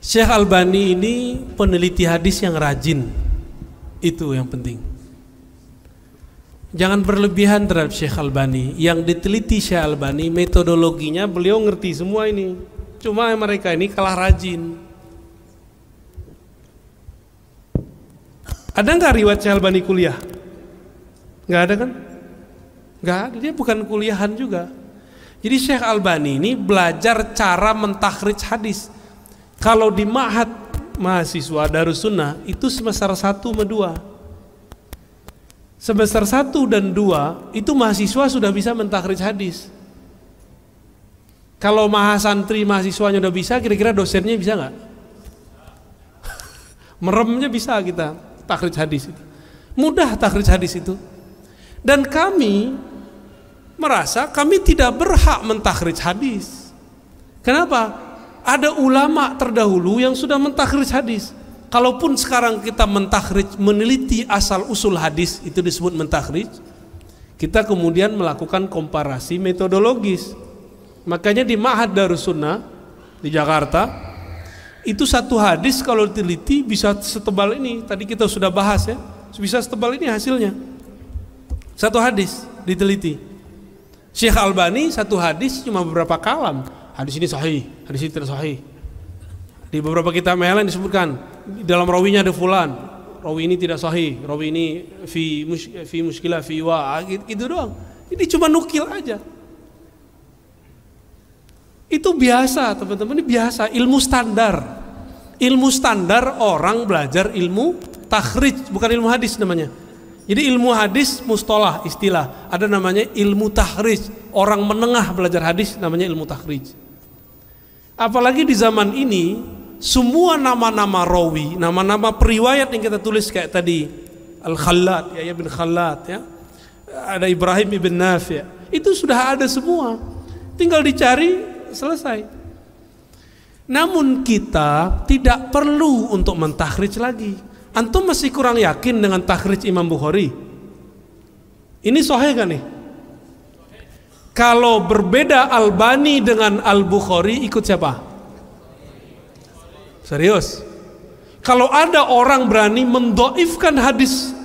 Syekh Albani ini peneliti hadis yang rajin. Itu yang penting. Jangan berlebihan terhadap Syekh Albani. Yang diteliti Syekh Albani, metodologinya beliau ngerti semua ini. Cuma mereka ini kalah rajin. Ada nggak riwayat Syekh Albani kuliah? Nggak ada kan? Nggak ada, dia bukan kuliahan juga. Jadi Syekh Albani ini belajar cara mentakhrij hadis. Kalau di ma'had mahasiswa Darussunnah itu semester 1 sama 2. Semester 1 dan 2 itu mahasiswa sudah bisa mentakhrij hadis. Kalau mahasantri mahasiswanya udah bisa, kira-kira dosennya bisa nggak? Meremnya bisa kita takhrij hadis itu. Mudah takhrij hadis itu. Dan kami merasa kami tidak berhak mentakhrij hadis. Kenapa? Ada ulama terdahulu yang sudah mentakhrij hadis. Kalaupun sekarang kita mentakhrij, meneliti asal usul hadis, itu disebut mentakhrij. Kita kemudian melakukan komparasi metodologis. Makanya di Ma'had Darussunnah di Jakarta, itu satu hadis kalau diteliti bisa setebal ini. Tadi kita sudah bahas ya, bisa setebal ini hasilnya. Satu hadis diteliti. Syekh Albani satu hadis cuma beberapa kalam. Hadis ini sahih, hadis ini tidak sahih. Di beberapa kitab yang lain disebutkan dalam rawinya ada fulan, rawi ini tidak sahih, rawi ini fi muskilah fi wa, gitu doang. Ini cuma nukil aja. Itu biasa teman-teman, ini biasa, ilmu standar. Ilmu standar orang belajar ilmu takhrij, bukan ilmu hadis namanya. Jadi ilmu hadis mustalah, istilah. Ada namanya ilmu takhrij. Orang menengah belajar hadis namanya ilmu takhrij. Apalagi di zaman ini, semua nama-nama rawi, nama-nama periwayat yang kita tulis kayak tadi, Al-Khallat, Yahya bin Khallat, ya. Ada Ibrahim ibn Nafi', itu sudah ada semua. Tinggal dicari, selesai. Namun kita tidak perlu untuk mentakhrij lagi. Antum masih kurang yakin dengan takhrij Imam Bukhari? Ini sahih kan nih? Kalau berbeda Albani dengan Al-Bukhari, ikut siapa? Serius? Kalau ada orang berani mendoifkan hadis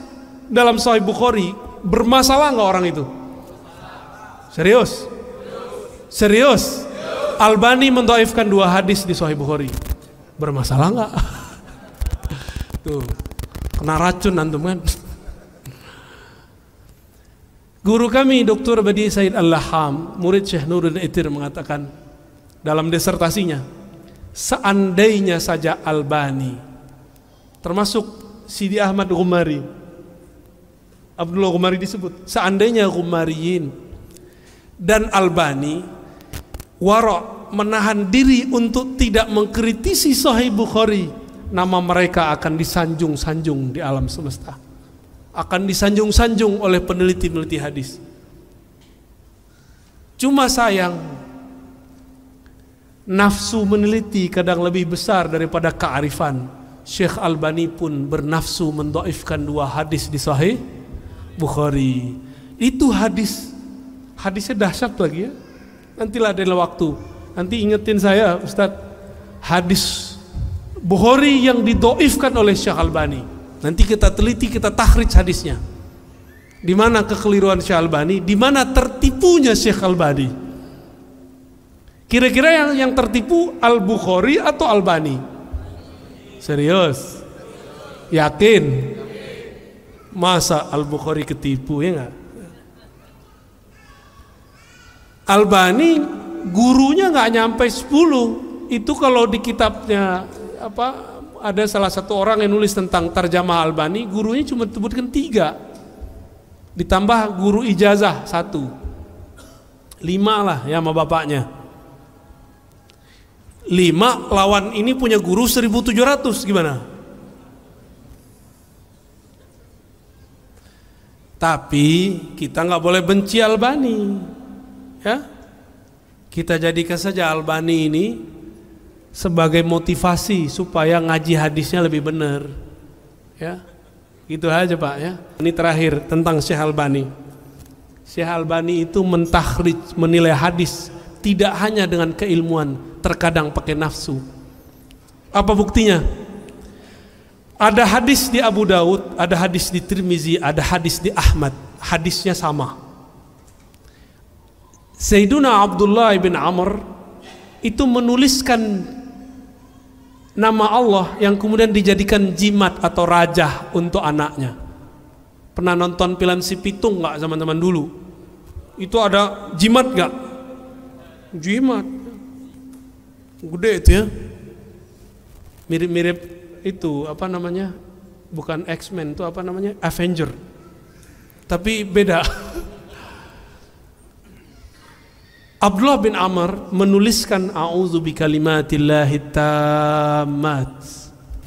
dalam Sahih Bukhari, bermasalah nggak orang itu? Serius? Serius? Albani mendoifkan 2 hadis di Sahih Bukhari, bermasalah nggak? Tuh, kena racun antum kan? Guru kami Dr. Badi Said Al-Laham, murid Syekh Nuruddin Itir, mengatakan dalam disertasinya, seandainya saja Albani, termasuk Sidi Ahmad Ghumari, Abdullah Ghumari disebut, seandainya Ghumariyin dan Albani wara' menahan diri untuk tidak mengkritisi Sahih Bukhari, nama mereka akan disanjung-sanjung di alam semesta, akan disanjung-sanjung oleh peneliti-peneliti hadis. Cuma sayang, nafsu meneliti kadang lebih besar daripada kearifan. Syekh Albani pun bernafsu mendoifkan 2 hadis di Sahih Bukhari. Itu hadisnya dahsyat lagi ya. Nantilah ada waktu, nanti ingetin saya Ustadz, hadis Bukhari yang didoifkan oleh Syekh Albani. Nanti kita teliti, kita takhrij hadisnya. Di mana kekeliruan Syekh Albani, di mana tertipunya Syekh Albani. Kira-kira yang tertipu Al-Bukhari atau Albani? Serius? Yakin? Masa Al-Bukhari ketipu, ya enggak? Albani gurunya nggak nyampe 10. Itu kalau di kitabnya apa, ada salah satu orang yang nulis tentang tarjamah Albani, gurunya cuma sebutkan 3, ditambah guru ijazah 1, 5 lah ya sama bapaknya. 5 lawan ini punya guru 1.700, gimana? Tapi kita nggak boleh benci Albani, ya. Kita jadikan saja Albani ini sebagai motivasi supaya ngaji hadisnya lebih benar, ya. Gitu aja Pak ya. Ini terakhir tentang Syekh Albani. Syekh Albani itu mentakhrij, menilai hadis tidak hanya dengan keilmuan, terkadang pakai nafsu. Apa buktinya? Ada hadis di Abu Daud, ada hadis di Tirmizi, ada hadis di Ahmad. Hadisnya sama. Sayyiduna Abdullah bin Amr itu menuliskan nama Allah yang kemudian dijadikan jimat atau rajah untuk anaknya. Pernah nonton film Si Pitung nggak teman-teman dulu? Itu ada jimat nggak? Jimat gede itu ya, mirip-mirip itu apa namanya, bukan X-Men, itu apa namanya, Avenger, tapi beda. Abdullah bin Amr menuliskan a'udzu bikalimatillahi tammat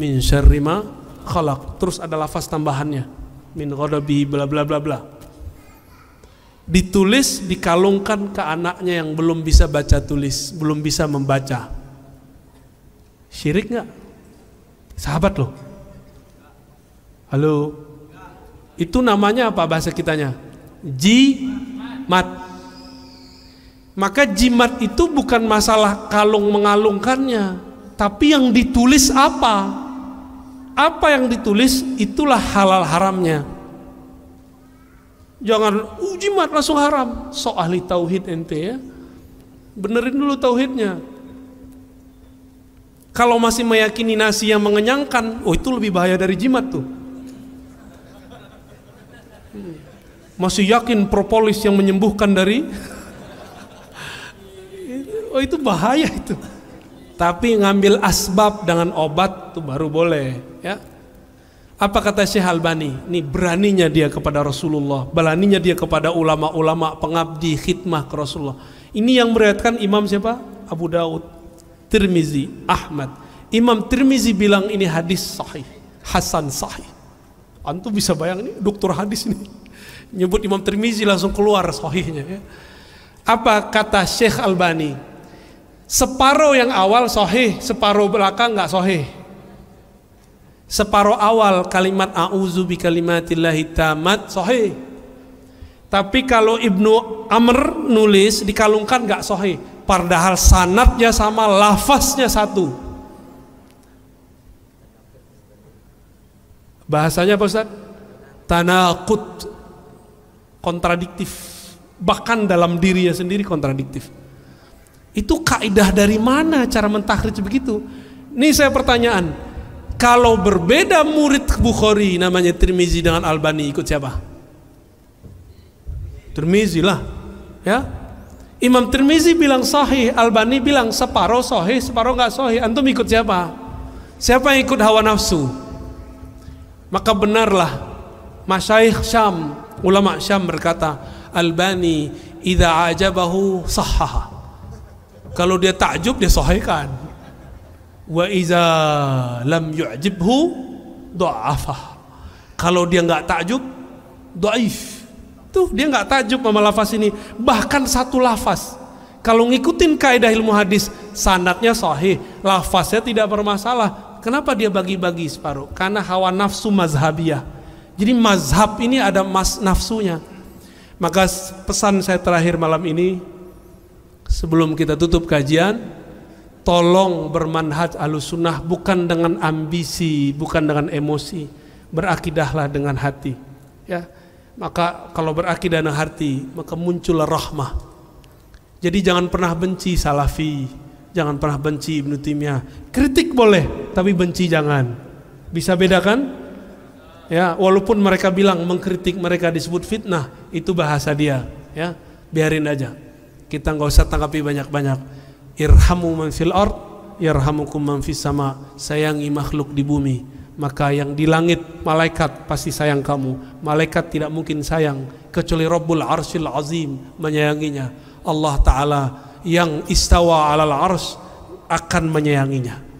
min syarri ma khalaq, terus ada lafaz tambahannya min ghadabi bla bla bla bla. Ditulis, dikalungkan ke anaknya yang belum bisa baca tulis, belum bisa membaca. Syirik nggak? Sahabat loh. Halo. Itu namanya apa bahasa kitanya? Jimat. Maka jimat itu bukan masalah kalung mengalungkannya, tapi yang ditulis apa? Apa yang ditulis itulah halal haramnya. Jangan jimat langsung haram. So ahli tauhid ente ya. Benerin dulu tauhidnya. Kalau masih meyakini nasi yang mengenyangkan, oh itu lebih bahaya dari jimat tuh. Masih yakin propolis yang menyembuhkan dari oh itu bahaya itu. Tapi ngambil asbab dengan obat itu baru boleh ya. Apa kata Syekh Albani? Ini beraninya dia kepada Rasulullah, beraninya dia kepada ulama-ulama pengabdi khidmah ke Rasulullah. Ini yang meriwayatkan Imam siapa? Abu Daud, Tirmizi, Ahmad. Imam Tirmizi bilang ini hadis sahih, hasan sahih. Antum bisa bayang ini dokter hadis ini nyebut Imam Tirmizi langsung keluar sahihnya ya. Apa kata Syekh Albani? Separuh yang awal sahih, separuh belakang nggak sahih. Separuh awal kalimat a'udzu bikalimatillahi tammat sahih. Tapi kalau Ibnu Amr nulis dikalungkan nggak sahih. Padahal sanadnya sama, lafaznya satu. Bahasanya apa Ustaz? Tanaqud, kontradiktif. Bahkan dalam dirinya sendiri kontradiktif. Itu kaidah dari mana cara mentakhrij begitu? Ini saya pertanyaan. Kalau berbeda murid Bukhari namanya Tirmizi dengan Albani, ikut siapa? Tirmizi lah ya. Imam Tirmizi bilang sahih, Albani bilang separuh sahih, separuh nggak sahih. Antum ikut siapa? Siapa yang ikut hawa nafsu? Maka benarlah masyayikh Syam, ulama Syam berkata, Albani idza ajabahu sahhaha. Kalau dia takjub dia sahihkan. Wa iza lam yu'jibhu dha'afah. Kalau dia nggak takjub, dhaif. Tuh dia nggak takjub sama lafaz ini. Bahkan satu lafaz. Kalau ngikutin kaidah ilmu hadis, sanadnya sahih, lafaznya tidak bermasalah. Kenapa dia bagi-bagi separuh? Karena hawa nafsu mazhabiyah. Jadi mazhab ini ada nafsunya. Maka pesan saya terakhir malam ini, sebelum kita tutup kajian, tolong bermanhaj Ahlussunnah bukan dengan ambisi, bukan dengan emosi. Berakidahlah dengan hati. Ya, maka kalau berakidah dengan hati, maka muncullah rahmah. Jadi jangan pernah benci Salafi, jangan pernah benci Ibnu Taimiyah. Kritik boleh, tapi benci jangan. Bisa bedakan? Ya, walaupun mereka bilang mengkritik mereka disebut fitnah, itu bahasa dia. Ya, biarin aja. Kita nggak usah tanggapi banyak-banyak. Irhamu man fil ard yarhamukum man fis sama. Sayangi makhluk di bumi, maka yang di langit malaikat pasti sayang kamu. Malaikat tidak mungkin sayang kecuali Rabbul Arsyil Azim menyayanginya. Allah Ta'ala yang istawa alal arsy akan menyayanginya.